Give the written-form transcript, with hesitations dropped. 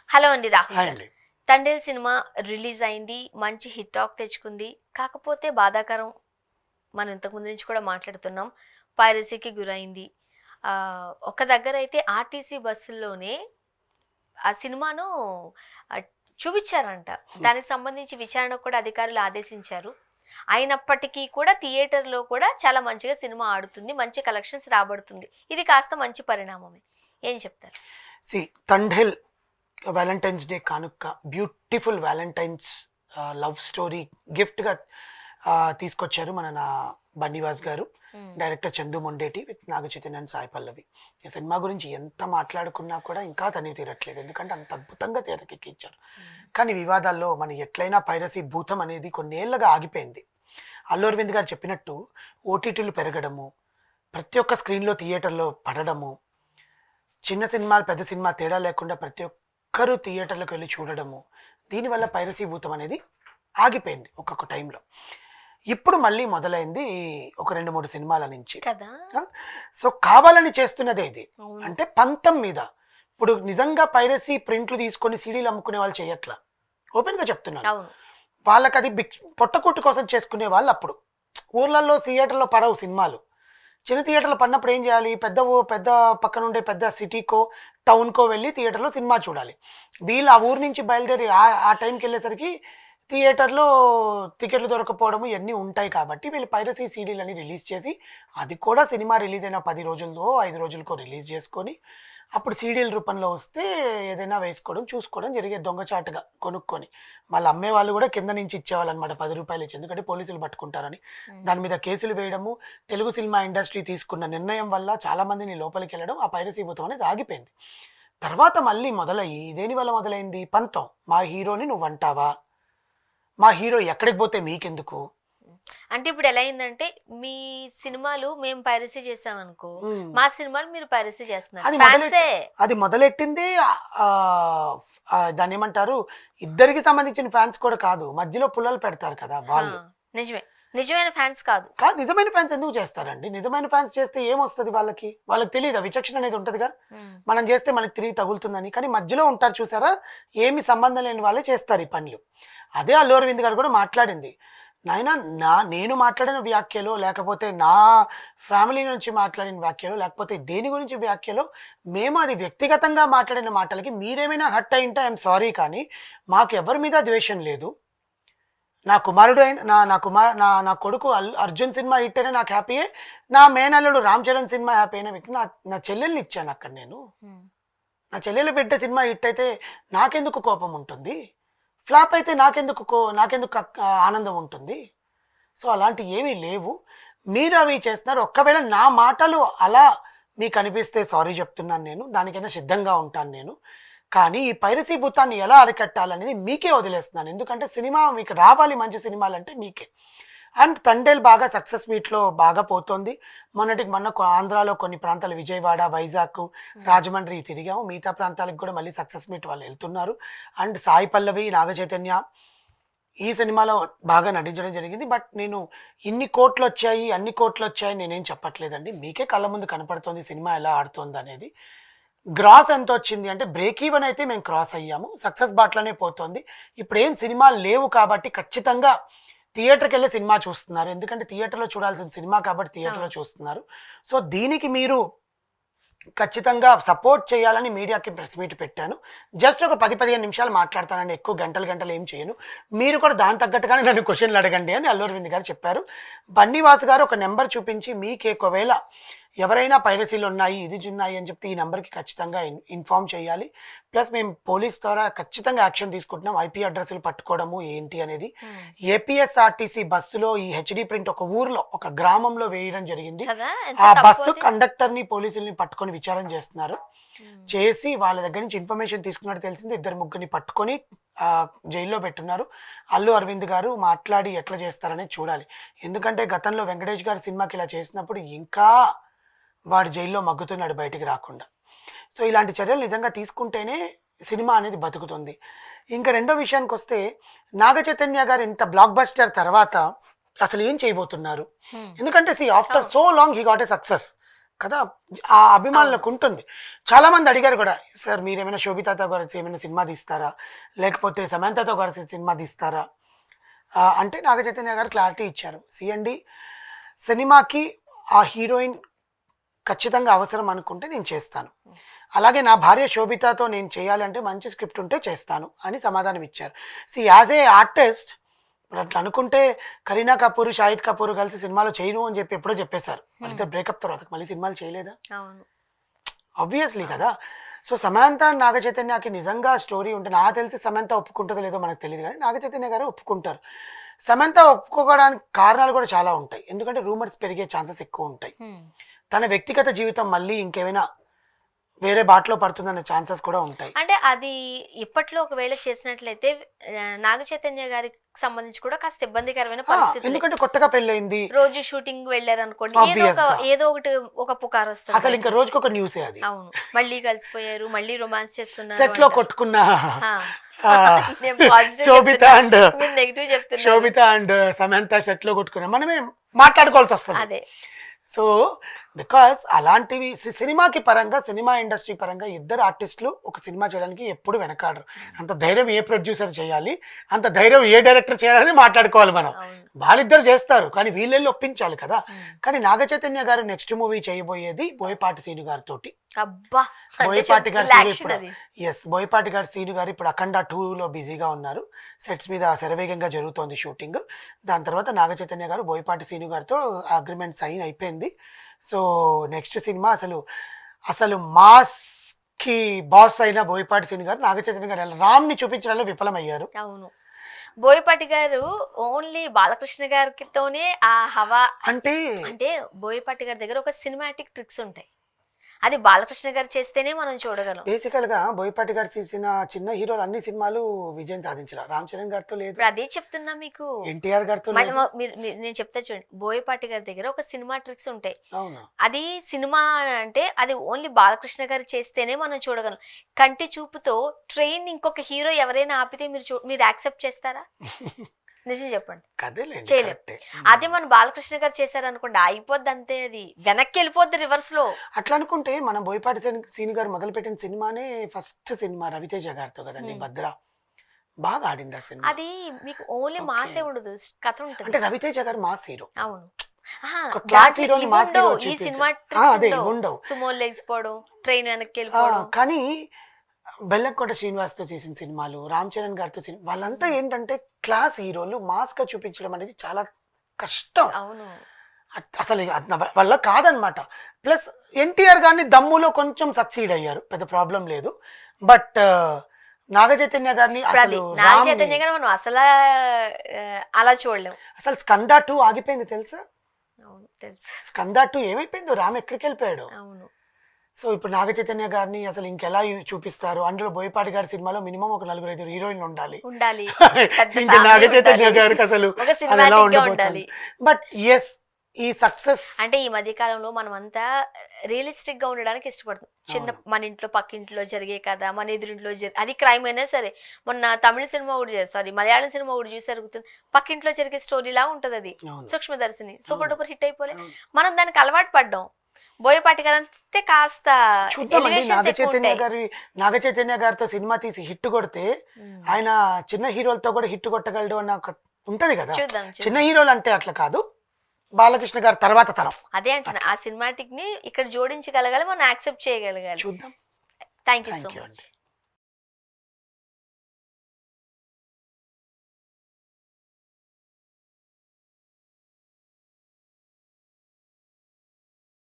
Hello అండి Rahul hi గారు. అండి. 'తండేల్' సినిమా రిలీజ్ అయింది. మంచి హిట్ టాక్ తెచ్చుకుంది. కాకపోతే బాధాకరం మనం ఇంతకుముందు నుంచి కూడా మాట్లాడుతున్నాం. పైరసీకి గురైంది. ఒక దగ్గరైతే ఆర్టీసీ బస్సుల్లోనే ఆ సినిమాను ఆహ్, చూపిచ్చారంట. హ్మ్. దానికి సంబంధించి విచారణకు కూడా అధికారులు ఆదేశించారు. అయినప్పటికీ కూడా థియేటర్‌లో కూడా చాలా మంచిగా సినిమా ఆడుతుంది. మంచి కలెక్షన్స్ రాబడుతుంది. ఇది కాస్త మంచి పరిణామమే. ఏం చెప్తారు? C 'Thandel' Valentine's day కానుక్క beautiful Valentine's love story గిఫ్ట్‌గా తీసుకొచ్చారు మన బన్నీవాస్ గారు. హ్మ్. Director Chandu Mondeti with Naga Chaitanya and Sai Pallavi. ఈ సినిమా గురించి ఎంత మాట్లాడుకున్నా కూడా ఇంకా తనివి తీరట్లేదు. ఎందుకంటే అంత అద్భుతంగా తెరకెక్కించారు. కానీ వివాదాల్లో మన ఎట్లైనా పైరసీ భూతం అనేది కొన్నేళ్లుగా ఆగిపోయింది. అల్లు అరవింద్ గారు చెప్పినట్టు ఓటీటీలు పెరగడము, ప్రతి ఒక్క స్క్రీన్‌లో థియేటర్‌లో పడడము, చిన్న సినిమా, పెద్ద సినిమా తేడా లేకుండా ప్రతి ఒక్కరు థియేటర్‌లోకి వెళ్లి చూడడము, దీనివల్ల పైరసీ భూతం అనేది ఆగిపోయింది ఒక్కొక్క టైంలో. ఇప్పుడు మళ్ళీ మొదలైంది ఒక 2, 3 సినిమాల నుంచి. కదా! ఆ! సో, కావాలని చేస్తున్నదే ఇది. అవును. అంటే పంతం మీద. ఇప్పుడు నిజంగా పైరసీ ప్రింట్లు తీసుకొని సీడీలు అమ్ముకునే వాళ్ళు చేయట్ల. ఓపెన్‌గా చెప్తున్నాను. అవును. వాళ్ళకది పొట్టకూటి కోసం చేసుకునే వాళ్ళు అప్పుడు. ఊర్లల్లో థియేటర్‌లో పడవు సినిమాలు. చిన్న థియేటర్‌లో పడినప్పుడు ఏం చేయాలి? పెద్ద పక్కనుండే పెద్ద సిటీకో, టౌన్‌కో వెళ్ళి థియేటర్‌లో సినిమా చూడాలి. వీళ్ళు ఆ ఊరు నుంచి బయలుదేరి ఆ టైంకెళ్ళేసరికి థియేటర్‌లో టికెట్లు దొరకకపోవడం ఇయన్నీ ఉంటాయి కాబట్టి వీళ్ళు పైరసీ సీడీలని రిలీజ్ చేసి, అది కూడా సినిమా రిలీజ్ అయిన 10 రోజులకో, 5 రోజులకో రిలీజ్ చేసుకొని, అప్పుడు సీడీల రూపంలో వస్తే ఏదైనా వేసుకోవడం, చూసుకోవడం జరిగేది దొంగచాటుగా కొనుక్కొని. వాళ్ళు అమ్మేవాళ్ళు కూడా కింద నుంచి ఇచ్చేవాళ్ళనమాట రూ. 10 ఇచ్చి. ఎందుకంటే పోలీసులు పట్టుకుంటారని. దాని మీద కేసులు వేయడము, తెలుగు సినిమా ఇండస్ట్రీ తీసుకున్న నిర్ణయం వల్ల చాలామందిని లోపలికెళ్ళడం, ఆ పైరసీ భూతం అనేది ఆగిపోయింది. తర్వాత మళ్ళీ మొదలయ్యి దేనివల్ల మొదలైంది? పంతం. మా హీరోని నువ్వంటావా? మా హీరో ఎక్కడికి పోతే మీకెందుకు? అంటే ఇప్పుడు ఎలా అయిందంటే, మీ సినిమాలు మేము పైరసీ చేసామనుకో, హ్మ్. మా సినిమాలు మీరు పైరసీ చేస్తున్నారు. అది ఫ్యాన్సే. అది మొదలెట్టింది దాన్నేమంటారు? ఇద్దరికి సంబంధించిన ఫ్యాన్స్ కూడా కాదు. మధ్యలో పుల్లలు పెడతారు కదా! ఆ! వాళ్ళు. నిజమే. నిజమైన ఫ్యాన్స్ కాదు. నిజమైన ఫ్యాన్స్ ఎందుకు చేస్తారండి? నిజమైన ఫ్యాన్స్ చేస్తే ఏమొస్తది వాళ్ళకి? వాళ్ళకి తెలీదా? విచక్షణ అనేది ఉంటదిగా. హ్మ్. మనం చేస్తే మనకి తిరిగి తగులుతుందని. కానీ మధ్యలో ఉంటారు చూసారా? ఏమి సంబంధం లేని వాళ్ళే చేస్తారు ఈ పనులు. అదే అల్లు అరవింద్ గారు కూడా మాట్లాడింది. నాయనా నేను మాట్లాడిన వ్యాఖ్యలో, లేకపోతే నా ఫ్యామిలీ నుంచి మాట్లాడిన వ్యాఖ్యలో, లేకపోతే దేని గురించి వ్యాఖ్యలో, మేము అది వ్యక్తిగతంగా మాట్లాడిన మాటలకి మీరేమైనా హర్ట్ అయ్యుంటే ఐయామ్ సారీ, కానీ మాకెవ్వరి మీద ద్వేషం లేదు. నా కుమారుడు అయిన నా కొడుకు అర్జున్ సినిమా హిట్ అయినా నాకు హ్యాపీయే. నా మేనల్లుడు రామ్ చరణ్ సినిమా హ్యాపీ అయిన వ్యక్తి. నా చెల్లెల్ని ఇచ్చాను అక్కడ నేను. హ్మ్. నా చెల్లెలు బిడ్డ సినిమా హిట్ అయితే నాకెందుకు కోపం ఉంటుంది? ఫ్లాప్ అయితే నాకెందుకు ఆనందం ఉంటుంది? సో, అలాంటివి ఏమీ లేవు. మీరు అవి చేస్తున్నారు. ఒక్కవేళ నా మాటలు అలా మీకు అనిపిస్తే సారీ చెప్తున్నాను నేను. దానికైనా సిద్ధంగా ఉంటాను నేను. కానీ ఈ పైరసీ భూతాన్ని ఎలా అరికట్టాలనేది మీకే వదిలేస్తున్నాను. ఎందుకంటే సినిమా మీకు రావాలి, మంచి సినిమాలంటే మీకే. అండ్ 'తండేల్' బాగా సక్సెస్ మీట్‌లో బాగా పోతోంది. మొన్నటికి మొన్న ఆంధ్రాలో కొన్ని ప్రాంతాలు విజయవాడ, వైజాగ్, హ్మ్. రాజమండ్రి తిరిగాము. మిగతా ప్రాంతాలకు కూడా మళ్ళీ సక్సెస్ మీట్ వాళ్ళు వెళ్తున్నారు. అండ్ సాయి పల్లవి, నాగ చైతన్య ఈ సినిమాలో బాగా నటించడం జరిగింది. బట్ నేను ఇన్ని కోట్లొచ్చాయి, అన్ని కోట్లొచ్చాయి నేనేం చెప్పట్లేదండి. మీకే కళ్ళ ముందు కనపడుతోంది సినిమా ఎలా ఆడుతోందనేది. గ్రాస్ ఎంతొచ్చింది అంటే బ్రేక్ ఈవెన్ అయితే మేము క్రాస్ అయ్యాము. సక్సెస్ బాటలోనే పోతోంది. ఇప్పుడేం సినిమాలు లేవు కాబట్టి ఖచ్చితంగా థియేటర్‌కెళ్ళి సినిమా చూస్తున్నారు. ఎందుకంటే థియేటర్‌లో చూడాల్సిన సినిమా కాబట్టి థియేటర్‌లో అవును. చూస్తున్నారు. సో, దీనికి మీరు ఖచ్చితంగా సపోర్ట్ చేయాలని మీడియాకి ప్రెస్ మీట్ పెట్టాను. జస్ట్ ఒక 10, 15 నిమిషాలు మాట్లాడతానండి. ఎక్కువ గంటలు ఏం చేయను. మీరు కూడా దానికి తగ్గట్టుగానే నన్ను క్వెషన్‌లు అడగండి అని అల్లు అరవింద్ గారు చెప్పారు. బన్నీవాస్ గారు ఒక నంబర్ చూపించి మీకే ఒకవేళ ఎవరైనా పైరసీలు ఉన్నాయి, ఉన్నాయి అని చెప్తే ఈ నంబర్‌కి ఖచ్చితంగా ఇన్ఫార్మ్ చేయాలి. ప్లస్ మేము పోలీస్ ద్వారా ఖచ్చితంగా యాక్షన్ తీసుకుంటున్నాం. ఐపీ అడ్రెస్‌లు పట్టుకోవడము ఏంటి అనేది. హ్మ్. ఏపీఎస్ఆర్టీసీ బస్సులో ఈ హెచ్‌డీ ప్రింట్ ఒక ఊర్లో, ఒక గ్రామంలో వేయడం జరిగింది. కదా! ఎంత ఆ తప్పు బస్సు అది. కండక్టర్‌ని పోలీసుల్ని పట్టుకొని విచారణ చేస్తున్నారు. హ్మ్. చేసి వాళ్ళ దగ్గర నుంచి ఇన్ఫర్మేషన్ తీసుకున్నట్టు తెలిసింది. ఇద్దరు ముగ్గురిని పట్టుకొని జైల్లో పెట్టున్నారు. అల్లు అరవింద్ గారు మాట్లాడి ఎట్లా చేస్తారనేది చూడాలి. ఎందుకంటే గతంలో వెంకటేష్ గారి సినిమాకి ఇలా చేసినప్పుడు ఇంకా వాడు జైల్లో మగ్గుతున్నాడు బయటికి రాకుండా. సో, ఇలాంటి చర్యలు నిజంగా తీసుకుంటేనే సినిమా అనేది బతుకుతుంది. ఇంకా రెండో విషయానికొస్తే నాగ చైతన్య గారు ఇంత బ్లాక్ బస్టర్ తర్వాత అసలు ఏం చేయబోతున్నారు? హ్మ్. ఎందుకంటే ఆఫ్టర్ అవును. So long he got a success. కదా, ఆ అభిమానులకు ఉంటుంది. చాలా మంది అడిగారు కూడా, సార్ మీరేమైనా శోభితాతో కలిసి ఏమైనా సినిమా తీస్తారా, లేకపోతే సమంతతో కలిసి సినిమా తీస్తారా అంటే నాగ చైతన్య గారు క్లారిటీ ఇచ్చారు. సిఎండి సినిమాకి ఆ హీరోయిన్ ఖచ్చితంగా అవసరం అనుకుంటే నేను చేస్తాను, అలాగే నా భార్య శోభితాతో నేను చేయాలంటే మంచి స్క్రిప్ట్ ఉంటే చేస్తాను అని సమాధానం ఇచ్చారు. యాజ్ ఏ ఆర్టిస్ట్ ఇప్పుడు అట్లా అనుకుంటే కరీనా కపూర్ షాహిద్ కపూర్ కలిసి సినిమాలో చేయను అని చెప్పి ఎప్పుడో చెప్పేశారు. వాళ్ళిద్దరు బ్రేకప్ తర్వాత మళ్ళీ సినిమాలు చేయలేదా? ఆబ్వియస్లీ కదా. సో సమంత నాగ చైతన్యకి నిజంగా స్టోరీ ఉంటే, నాకు తెలిసి సమంత ఒప్పుకుంటుందో లేదో మనకు తెలియదు, కానీ నాగ చైతన్య గారు ఒప్పుకుంటారు. సమంత ఒప్పుకోవడానికి కారణాలు కూడా చాలా ఉంటాయి, ఎందుకంటే రూమర్స్ పెరిగే ఛాన్సెస్ ఎక్కువ ఉంటాయి. తన వ్యక్తిగత జీవితం మళ్ళీ ఇంకేమైనా వేరే బాటలో పడుతుందనే ఛాన్సెస్ కూడా ఉంటాయి. అంటే అది ఇప్పట్లో ఒకవేళ చేసినట్లయితే నాగ చైతన్య గారికి సంబంధించి కూడా కాస్త ఇబ్బందికరమైన పరిస్థితి, ఎందుకంటే కొత్తగా పెళ్ళైంది, రోజు షూటింగ్ వెళ్ళారు అనుకోండి, ఏదో ఒకటి ఒక పుకార్ వస్తుంది. అసలు ఇంకా రోజుకి ఒక న్యూసే అది. అవును, మళ్ళీ కలిసిపోయారు, మళ్ళీ రొమాన్స్ చేస్తున్నారు, సెట్ లో కొట్టుకున్నా శోభిత అండ్ సమంత సెట్ లో కొట్టుకున్నా మనమే మాట్లాడుకోవాల్సి వస్తుంది. అదే సో బికాస్ అలాంటివి సినిమాకి పరంగా, సినిమా ఇండస్ట్రీ పరంగా ఇద్దరు ఆర్టిస్టులు ఒక సినిమా చేయడానికి ఎప్పుడు వెనకాడరు. అంత ధైర్యం ఏ ప్రొడ్యూసర్ చేయాలి, అంత ధైర్యం ఏ డైరెక్టర్ చేయాలని మాట్లాడుకోవాలి మనం. వాళ్ళిద్దరు చేస్తారు కానీ వీళ్ళెళ్ళి ఒప్పించాలి కదా. కానీ నాగ చైతన్య గారు నెక్స్ట్ మూవీ చేయబోయేది బోయపాటి సీను గారితో. బోయపాటి గారు సీను గారు ఇప్పుడు అఖండ 2లో బిజీగా ఉన్నారు, సెట్స్ మీద శరవేగంగా జరుగుతోంది షూటింగ్. దాని తర్వాత నాగ చైతన్య గారు బోయపాటి సీను గారితో అగ్రిమెంట్ సైన్ అయిపోయింది. సో నెక్స్ట్ సినిమా అసలు మాస్ కి బాస్ అయిన బోయపాటి సీను గారు నాగ చైతన్య గారు రామ్ ని చూపించడంలో విఫలమయ్యారు. అవును, బోయపాటి గారు ఓన్లీ బాలకృష్ణ గారితోనే ఆ హవా, అంటే బోయపాటి గారి దగ్గర ఒక సినిమాటిక్ ట్రిక్స్ ఉంటాయి, అది బాలకృష్ణ గారు చేస్తేనే మనం చూడగలం. బేసికల్ గా బోయపాటి గారు చేసిన చిన్న హీరోలు అన్ని సినిమాలు విజయం సాధించారు. రామ్ చరణ్ గారితో లేదు, అదే చెప్తున్నా మీకు. ఎన్టీఆర్ గారితో నేను చెప్తా చూడండి, బోయపాటి గారి దగ్గర ఒక సినిమా ట్రిక్స్ ఉంటాయి. అవును, అది సినిమా అంటే అది ఓన్లీ బాలకృష్ణ గారు చేస్తేనే మనం చూడగలం. కంటి చూపుతో ట్రైన్ ఇంకొక హీరో ఎవరైనా ఆపితే మీరు యాక్సెప్ట్ చేస్తారా? నిజం చెప్పండి, చేయలేం. అదే మన బాలకృష్ణ గారు చేశారనుకోండి, అయిపోద్ది అంతే, అది వెనక్కి వెళ్ళిపోద్ది రివర్స్ లో. అట్లా అనుకుంటే మనం బోయపాటి సీను గారు మొదలు పెట్టిన సినిమానే ఫస్ట్ సినిమా రవితేజ గారితో కదండి, భద్ర. బాగా ఆడింది ఆ సినిమా. అది మీకు ఓన్లీ మాసే ఉండదు, కథ ఉంటుంది. అంటే రవితేజ గారు మాస్ హీరో. అవును, ఈ సినిమా సుమో లేకపోవడం, ట్రైన్ వెనక్కి వెళ్ళిపోవడం. కానీ బెల్లంకొండ శ్రీనివాస్తో చేసిన సినిమాలు, రామ్ చరణ్ గారితో వాళ్ళంతా ఏంటంటే క్లాస్ హీరోలు, మాస్ గా చూపించడం అనేది చాలా కష్టం. అవును, అసలు వల్ల కాదనమాట. ప్లస్ ఎన్టీఆర్ గారిని దమ్ములో కొంచెం సక్సీడ్ అయ్యారు, పెద్ద ప్రాబ్లం లేదు. బట్ నాగ చైతన్య గారిని మనం అసలు అలా చూడలేము. అసలు స్కంద 2 ఆగిపోయింది తెలుసా? స్కంద 2 ఏమైపోయిందో, రామ్ ఎక్కడికి వెళ్ళిపోయాడు. అవును. సో ఇప్పుడు నాగ చైతన్య గారిని అసలు ఇంకెలా చూపిస్తారు? అందులో బోయపాటి గారి సినిమాలో మినిమం ఒక 4-5 హీరోయిన్లు ఉండాలి. ఇంకా నాగ చైతన్య గారికి అసలు ఎలా ఉండబోతుంది. బట్ ఎస్, ఈ సక్సెస్ అంటే ఈ మధ్య కాలంలో మనం అంతా రియలిస్టిక్ గా ఉండడానికి ఇష్టపడుతుంది. చిన్న మన ఇంట్లో పక్కింట్లో జరిగే కదా, మన ఎదురింట్లో అది క్రైమ్ అయినా సరే. మొన్న తమిళ సినిమా కూడా మలయాళం సినిమా కూడా చూసి పక్కింట్లో జరిగే స్టోరీ లా ఉంటది. అది సూక్ష్మదర్శిని సూపర్ డూపర్ హిట్ అయిపోలే, మనం దానికి అలవాటు పడ్డాం. బోయపాటి గారు అంటే కాస్త నాగ చైతన్య గారితో సినిమా తీసి హిట్ కొడితే ఆయన చిన్న హీరోలతో కూడా హిట్ కొట్టగలడు అన్న ఉంటది కదా. చిన్న హీరోలు అంటే అట్లా కాదు, బాలకృష్ణ గారు తర్వాత తరం. అదే అంటున్నా, ఆ సినిమాటిక్ ని ఇక్కడ జోడించగలగాలి, మనం యాక్సెప్ట్ చేయగలగాలి. చూద్దాం. Thank you so much.